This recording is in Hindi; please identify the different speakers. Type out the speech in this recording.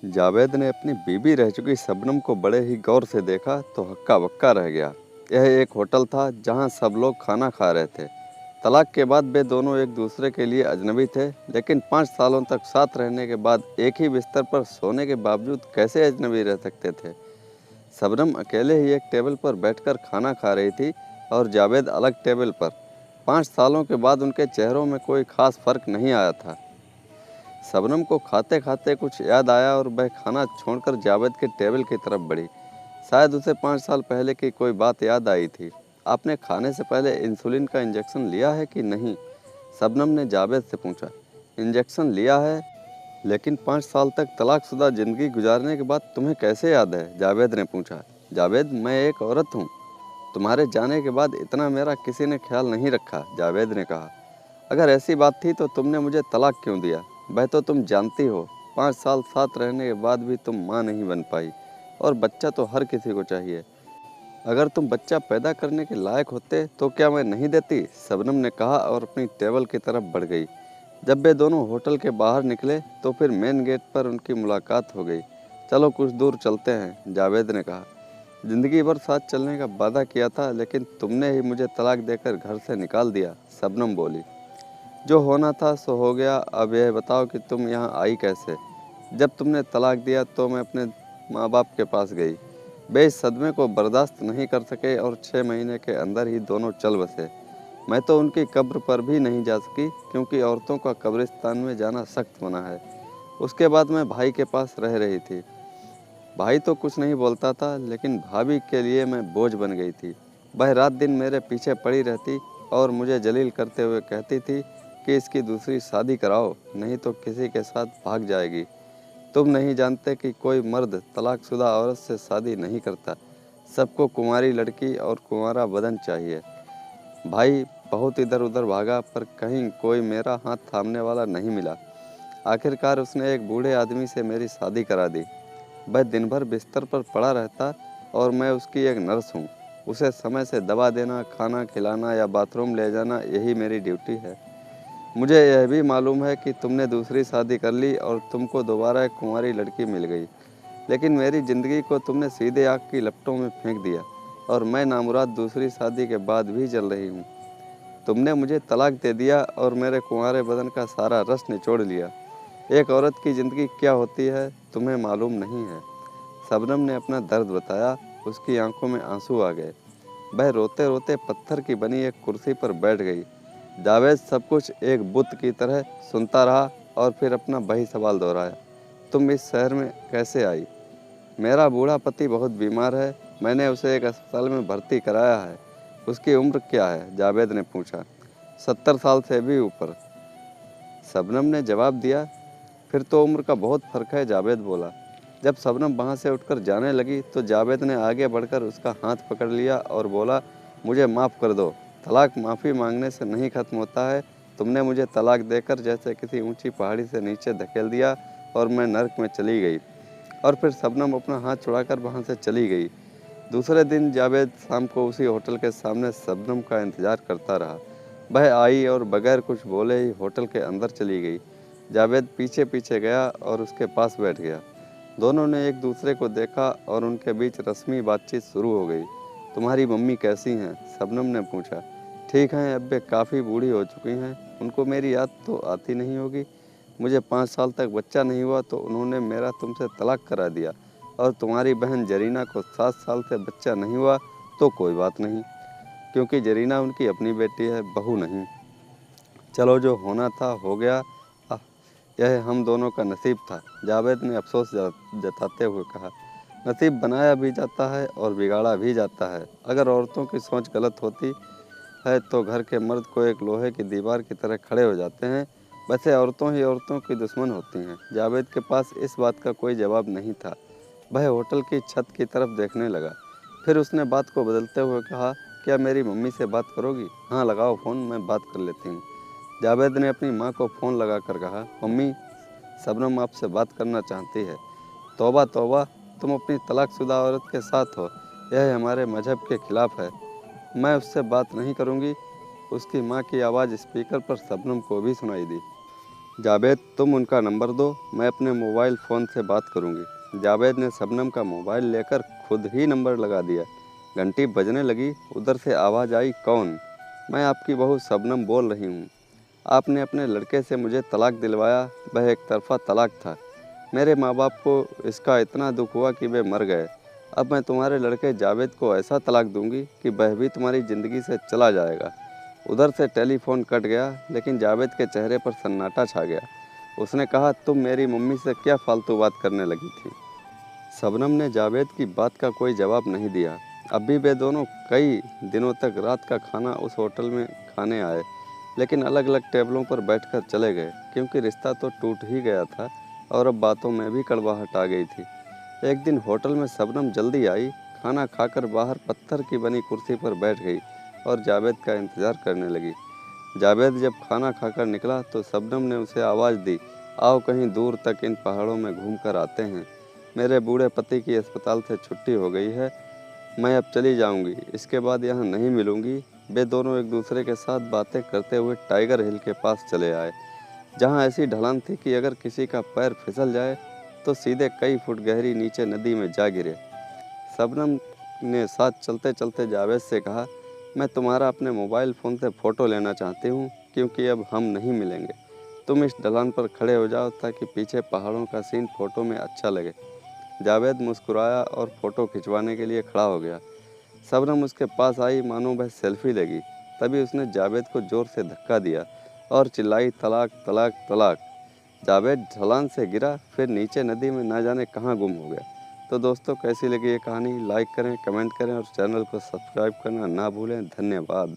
Speaker 1: जावेद ने अपनी बीवी रह चुकी शबनम को बड़े ही गौर से देखा तो हक्का बक्का रह गया। यह एक होटल था जहां सब लोग खाना खा रहे थे। तलाक के बाद वे दोनों एक दूसरे के लिए अजनबी थे, लेकिन 5 सालों तक साथ रहने के बाद एक ही बिस्तर पर सोने के बावजूद कैसे अजनबी रह सकते थे। शबनम अकेले ही एक टेबल पर बैठकर खाना खा रही थी और जावेद अलग टेबल पर। 5 सालों के बाद उनके चेहरों में कोई खास फर्क नहीं आया था। शबनम को खाते खाते कुछ याद आया और वह खाना छोड़कर जावेद के टेबल की तरफ बढ़ी। शायद उसे 5 साल पहले की कोई बात याद आई थी। आपने खाने से पहले इंसुलिन का इंजेक्शन लिया है कि नहीं? शबनम ने जावेद से पूछा। इंजेक्शन लिया है, लेकिन 5 साल तक तलाकशुदा ज़िंदगी गुजारने के बाद तुम्हें कैसे याद है? जावेद ने पूछा। जावेद, मैं एक औरत हूँ। तुम्हारे जाने के बाद इतना मेरा किसी ने ख्याल नहीं रखा, जावेद ने कहा। अगर ऐसी बात थी तो तुमने मुझे तलाक क्यों दिया? वह तो तुम जानती हो, 5 साल साथ रहने के बाद भी तुम माँ नहीं बन पाई, और बच्चा तो हर किसी को चाहिए। अगर तुम बच्चा पैदा करने के लायक होते तो क्या मैं नहीं देती? शबनम ने कहा और अपनी टेबल की तरफ बढ़ गई। जब वे दोनों होटल के बाहर निकले तो फिर मेन गेट पर उनकी मुलाकात हो गई। चलो कुछ दूर चलते हैं, जावेद ने कहा। जिंदगी भर साथ चलने का वादा किया था, लेकिन तुमने ही मुझे तलाक देकर घर से निकाल दिया, शबनम बोली। जो होना था सो हो गया। अब यह बताओ कि तुम यहाँ आई कैसे? जब तुमने तलाक दिया तो मैं अपने माँ बाप के पास गई। वे इस सदमे को बर्दाश्त नहीं कर सके और 6 महीने के अंदर ही दोनों चल बसे। मैं तो उनकी कब्र पर भी नहीं जा सकी, क्योंकि औरतों का कब्रिस्तान में जाना सख्त मना है। उसके बाद मैं भाई के पास रह रही थी। भाई तो कुछ नहीं बोलता था, लेकिन भाभी के लिए मैं बोझ बन गई थी। वह रात दिन मेरे पीछे पड़ी रहती और मुझे जलील करते हुए कहती थी कि इसकी दूसरी शादी कराओ, नहीं तो किसी के साथ भाग जाएगी। तुम नहीं जानते कि कोई मर्द तलाकशुदा औरत से शादी नहीं करता। सबको कुंवारी लड़की और कुंवारा बदन चाहिए। भाई बहुत इधर उधर भागा, पर कहीं कोई मेरा हाथ थामने वाला नहीं मिला। आखिरकार उसने एक बूढ़े आदमी से मेरी शादी करा दी। वह दिन भर बिस्तर पर पड़ा रहता और मैं उसकी एक नर्स हूँ। उसे समय से दवा देना, खाना खिलाना या बाथरूम ले जाना, यही मेरी ड्यूटी है। मुझे यह भी मालूम है कि तुमने दूसरी शादी कर ली और तुमको दोबारा एक कुंवारी लड़की मिल गई, लेकिन मेरी ज़िंदगी को तुमने सीधे आग की लपटों में फेंक दिया और मैं नामुराद दूसरी शादी के बाद भी जल रही हूँ। तुमने मुझे तलाक दे दिया और मेरे कुंवारे बदन का सारा रस निचोड़ लिया। एक औरत की ज़िंदगी क्या होती है तुम्हें मालूम नहीं है। शबनम ने अपना दर्द बताया। उसकी आंखों में आंसू आ गए। वह रोते रोते पत्थर की बनी एक कुर्सी पर बैठ गई। जावेद सब कुछ एक बुत की तरह सुनता रहा और फिर अपना वही सवाल दोहराया। तुम इस शहर में कैसे आई? मेरा बूढ़ा पति बहुत बीमार है, मैंने उसे एक अस्पताल में भर्ती कराया है। उसकी उम्र क्या है? जावेद ने पूछा। 70 साल से भी ऊपर, शबनम ने जवाब दिया। फिर तो उम्र का बहुत फ़र्क है, जावेद बोला। जब शबनम वहाँ से उठकर जाने लगी तो जावेद ने आगे बढ़कर उसका हाथ पकड़ लिया और बोला, मुझे माफ़ कर दो। तलाक माफ़ी मांगने से नहीं ख़त्म होता है। तुमने मुझे तलाक देकर जैसे किसी ऊंची पहाड़ी से नीचे धकेल दिया और मैं नर्क में चली गई। और फिर शबनम अपना हाथ छुड़ाकर वहाँ से चली गई। दूसरे दिन जावेद शाम को उसी होटल के सामने शबनम का इंतज़ार करता रहा। वह आई और बगैर कुछ बोले ही होटल के अंदर चली गई। जावेद पीछे पीछे गया और उसके पास बैठ गया। दोनों ने एक दूसरे को देखा और उनके बीच रस्मी बातचीत शुरू हो गई। तुम्हारी मम्मी कैसी हैं? शबनम ने पूछा। ठीक हैं, अब वे काफ़ी बूढ़ी हो चुकी हैं, उनको मेरी याद तो आती नहीं होगी। मुझे 5 साल तक बच्चा नहीं हुआ तो उन्होंने मेरा तुमसे तलाक करा दिया, और तुम्हारी बहन जरीना को 7 साल से बच्चा नहीं हुआ तो कोई बात नहीं, क्योंकि जरीना उनकी अपनी बेटी है, बहू नहीं। चलो जो होना था हो गया। आह, यह हम दोनों का नसीब था, जावेद ने अफसोस जताते हुए कहा। नसीब बनाया भी जाता है और बिगाड़ा भी जाता है। अगर औरतों की सोच गलत होती है तो घर के मर्द को एक लोहे की दीवार की तरह खड़े हो जाते हैं। वैसे औरतों ही औरतों की दुश्मन होती हैं। जावेद के पास इस बात का कोई जवाब नहीं था। वह होटल की छत की तरफ देखने लगा। फिर उसने बात को बदलते हुए कहा, क्या मेरी मम्मी से बात करोगी? हाँ लगाओ फ़ोन, मैं बात कर लेती हूँ। जावेद ने अपनी माँ को फ़ोन लगाकर कहा, मम्मी, शबनम आपसे बात करना चाहती है। तौबा तौबा, तुम अपनी तलाकशुदा औरत के साथ हो, यह हमारे मजहब के खिलाफ है। मैं उससे बात नहीं करूँगी। उसकी माँ की आवाज़ स्पीकर पर शबनम को भी सुनाई दी। जावेद, तुम उनका नंबर दो, मैं अपने मोबाइल फ़ोन से बात करूँगी। जावेद ने शबनम का मोबाइल लेकर खुद ही नंबर लगा दिया। घंटी बजने लगी। उधर से आवाज़ आई, कौन? मैं आपकी बहू शबनम बोल रही हूँ। आपने अपने लड़के से मुझे तलाक दिलवाया, वह एक तरफ़ा तलाक था। मेरे माँ बाप को इसका इतना दुख हुआ कि वे मर गए। अब मैं तुम्हारे लड़के जावेद को ऐसा तलाक दूंगी कि वह भी तुम्हारी ज़िंदगी से चला जाएगा। उधर से टेलीफोन कट गया, लेकिन जावेद के चेहरे पर सन्नाटा छा गया। उसने कहा, तुम मेरी मम्मी से क्या फालतू बात करने लगी थी? शबनम ने जावेद की बात का कोई जवाब नहीं दिया। अब भी वे दोनों कई दिनों तक रात का खाना उस होटल में खाने आए, लेकिन अलग अलग टेबलों पर बैठकर चले गए, क्योंकि रिश्ता तो टूट ही गया था और अब बातों में भी कड़वाहट आ गई थी। एक दिन होटल में शबनम जल्दी आई। खाना खाकर बाहर पत्थर की बनी कुर्सी पर बैठ गई और जावेद का इंतज़ार करने लगी। जावेद जब खाना खाकर निकला तो शबनम ने उसे आवाज़ दी, आओ कहीं दूर तक इन पहाड़ों में घूम कर आते हैं। मेरे बूढ़े पति की अस्पताल से छुट्टी हो गई है, मैं अब चली जाऊंगी, इसके बाद यहाँ नहीं मिलूंगी। वे दोनों एक दूसरे के साथ बातें करते हुए टाइगर हिल के पास चले आए, जहाँ ऐसी ढलान थी कि अगर किसी का पैर फिसल जाए तो सीधे कई फुट गहरी नीचे नदी में जा गिरे। शबनम ने साथ चलते चलते जावेद से कहा, मैं तुम्हारा अपने मोबाइल फ़ोन से फ़ोटो लेना चाहती हूँ, क्योंकि अब हम नहीं मिलेंगे। तुम इस ढलान पर खड़े हो जाओ ताकि पीछे पहाड़ों का सीन फ़ोटो में अच्छा लगे। जावेद मुस्कुराया और फ़ोटो खिंचवाने के लिए खड़ा हो गया। शबनम उसके पास आई, मानो वह सेल्फी लेगी। तभी उसने जावेद को ज़ोर से धक्का दिया और चिल्लाई, तलाक तलाक तलाक। जावेद ढलान से गिरा, फिर नीचे नदी में ना जाने कहाँ गुम हो गया। तो दोस्तों, कैसी लगी ये कहानी? लाइक करें, कमेंट करें और चैनल को सब्सक्राइब करना ना भूलें। धन्यवाद।